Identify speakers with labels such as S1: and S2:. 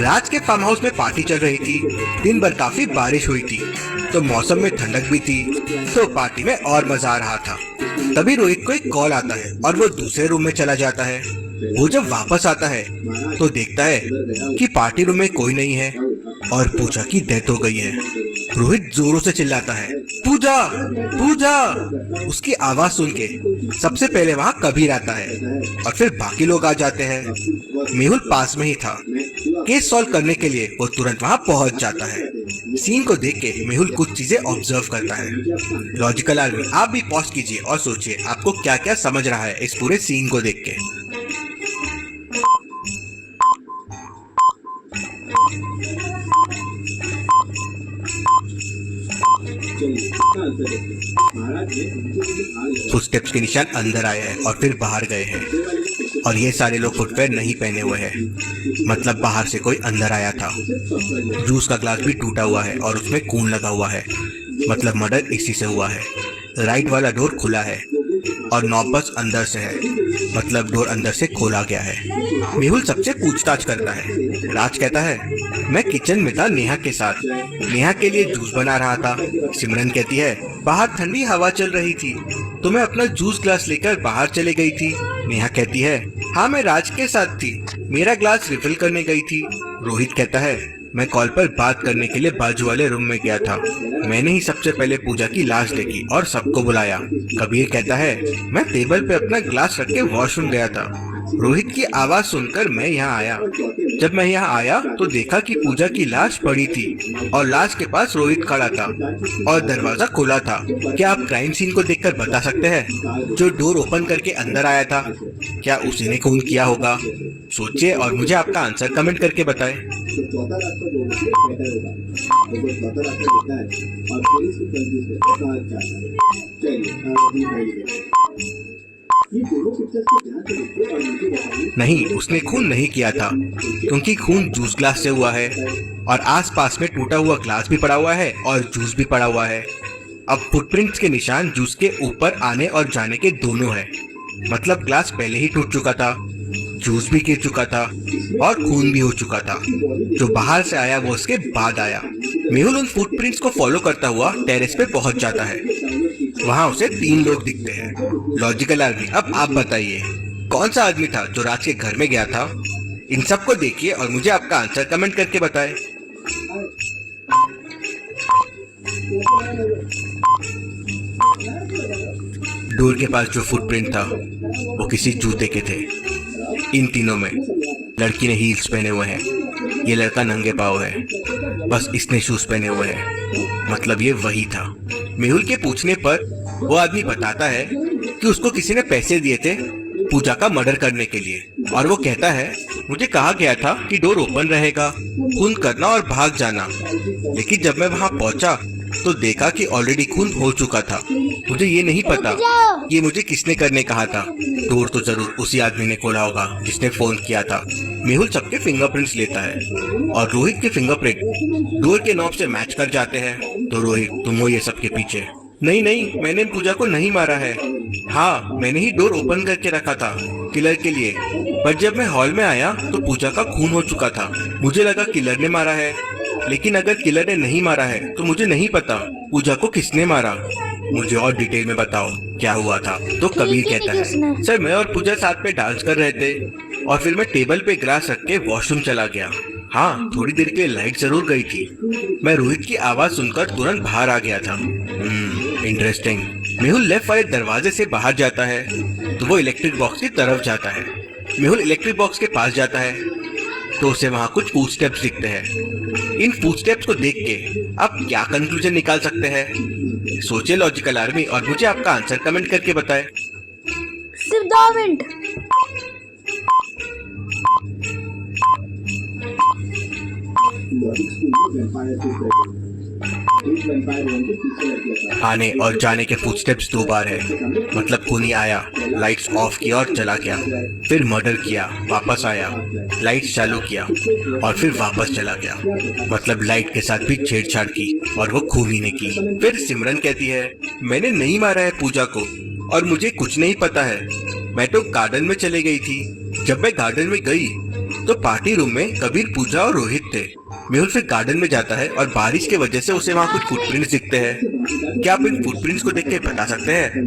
S1: राज के farm house में party चल रही थी। दिन भर काफी बारिश हुई थी, तो मौसम में ठंडक भी थी, तो पार्टी में और मजा आ रहा था। तभी रोहित को एक कॉल आता है और वो दूसरे रूम में चला जाता है। वो जब वापस आता है तो देखता है कि पार्टी रूम में कोई नहीं है और पूजा की डेथ हो गई है। रोहित जोरों से चिल्लाता है, पूजा पूजा। उसकी आवाज सुन के सबसे पहले वहाँ कबीर आता है और फिर बाकी लोग आ जाते हैं। मेहुल पास में ही था। केस सॉल्व करने के लिए वो तुरंत वहाँ पहुँच जाता है। सीन को देख के मेहुल कुछ चीजें ऑब्जर्व करता है। लॉजिकल आर्मी, आप भी पॉज कीजिए और सोचिए आपको क्या क्या समझ रहा है इस पूरे सीन को देख के। फुटस्टेप्स के निशान अंदर आए हैं और फिर बाहर गए हैं, और ये सारे लोग फुटवेयर नहीं पहने हुए हैं, मतलब बाहर से कोई अंदर आया था। जूस का ग्लास भी टूटा हुआ है और उसमें खून लगा हुआ है, मतलब मर्डर इसी से हुआ है। राइट वाला डोर खुला है और नॉब बस अंदर से है, मतलब डोर अंदर से खोला गया है। मेहुल सबसे पूछताछ करता है। राज कहता है, मैं किचन में था नेहा के साथ, नेहा के लिए जूस बना रहा था। सिमरन कहती है, बाहर ठंडी हवा चल रही थी तो मैं अपना जूस ग्लास लेकर बाहर चले गई थी। नेहा कहती है, हाँ मैं राज के साथ थी, मेरा ग्लास रिफिल करने गई थी। रोहित कहता है, मैं कॉल पर बात करने के लिए बाजू वाले रूम में गया था, मैंने ही सबसे पहले पूजा की लाश देखी और सबको बुलाया। कबीर कहता है, मैं टेबल पे अपना ग्लास रख के वॉशरूम गया था, रोहित की आवाज सुनकर मैं यहाँ आया। जब मैं यहाँ आया तो देखा कि पूजा की लाश पड़ी थी और लाश के पास रोहित खड़ा था और दरवाजा खुला था। क्या आप क्राइम सीन को देखकर बता सकते हैं, जो डोर ओपन करके अंदर आया था, क्या उसी ने खून किया होगा? सोचिए और मुझे आपका आंसर कमेंट करके बताएं। नहीं, उसने खून नहीं किया था, क्योंकि खून जूस ग्लास से हुआ है और आसपास में टूटा हुआ ग्लास भी पड़ा हुआ है और जूस भी पड़ा हुआ है। अब फुटप्रिंट्स के निशान जूस के ऊपर आने और जाने के दोनों है, मतलब ग्लास पहले ही टूट चुका था, जूस भी गिर चुका था और खून भी हो चुका था। जो बाहर से आया वो उसके बाद आया। मेहुल उन फुटप्रिंट्स को फॉलो करता हुआ टेरेस पे पहुंच जाता है। वहाँ उसे 3 लोग दिखते हैं। लॉजिकल आर्मी, अब आप बताइए कौन सा आदमी था जो राज के घर में गया था? इन सबको देखिए और मुझे आपका आंसर कमेंट करके बताएं। डोर के पास जो फुटप्रिंट था वो किसी जूते के थे। इन तीनों में लड़की ने हील्स पहने हुए हैं, ये लड़का नंगे पाँव है, बस इसने शूज पहने हुए हैं, मतलब ये वही था। मेहुल के पूछने पर वो आदमी बताता है कि उसको किसी ने पैसे दिए थे पूजा का मर्डर करने के लिए, और वो कहता है, मुझे कहा गया था कि डोर ओपन रहेगा, खून करना और भाग जाना, लेकिन जब मैं वहाँ पहुँचा तो देखा कि ऑलरेडी खून हो चुका था। मुझे ये नहीं पता ये मुझे किसने करने कहा था। डोर तो जरूर उसी आदमी ने खोला होगा जिसने फोन किया था। मेहुल सबके फिंगरप्रिंट्स लेता है और रोहित के फिंगरप्रिंट डोर के नॉब से मैच कर जाते हैं। तो रोहित, तुम हो ये सबके पीछे? नहीं नहीं, मैंने पूजा को नहीं मारा है। हाँ, मैंने ही डोर ओपन करके रखा था किलर के लिए, पर जब मैं हॉल में आया तो पूजा का खून हो चुका था। मुझे लगा किलर ने मारा है, लेकिन अगर किलर ने नहीं मारा है तो मुझे नहीं पता पूजा को किसने मारा। मुझे और डिटेल में बताओ क्या हुआ था। तो कबीर कहता है, सर मैं और पूजा साथ में डांस कर रहे थे और फिर मैं टेबल पे ग्लास रख के वॉशरूम चला गया। हाँ, थोड़ी देर के लिए लाइट जरूर गई थी। मैं रोहित की आवाज सुनकर तुरंत बाहर आ गया था। इंटरेस्टिंग। मेहुल लेफ्ट वाले दरवाजे से बाहर जाता है तो वो इलेक्ट्रिक बॉक्स की तरफ जाता है। मेहुल इलेक्ट्रिक बॉक्स के पास जाता है तो उसे वहाँ कुछ फुटस्टेप्स दिखते हैं। इन फुटस्टेप्स को देख के आप क्या कंक्लूजन निकाल सकते हैं? सोचिए लॉजिकल आर्मी और मुझे आपका आंसर कमेंट करके बताएं।
S2: सिर्फ 2 मिनट।
S1: आने और जाने के फुटस्टेप्स 2 बार है, मतलब खूनी आया, लाइट्स ऑफ किया और चला गया, फिर मर्डर किया, वापस आया, लाइट्स चालू किया और फिर वापस चला गया, मतलब लाइट के साथ भी छेड़छाड़ की और वो खूनी ने की। फिर सिमरन कहती है, मैंने नहीं मारा है पूजा को और मुझे कुछ नहीं पता है, मैं तो गार्डन में चले गई थी जब मैं गार्डन में गई तो पार्टी रूम में कबीर, पूजा और रोहित थे। मेहुल फिर गार्डन में जाता है और बारिश की वजह से उसे वहाँ कुछ फुटप्रिंट्स दिखते हैं। क्या आप इन फुटप्रिंट्स को देख के बता सकते हैं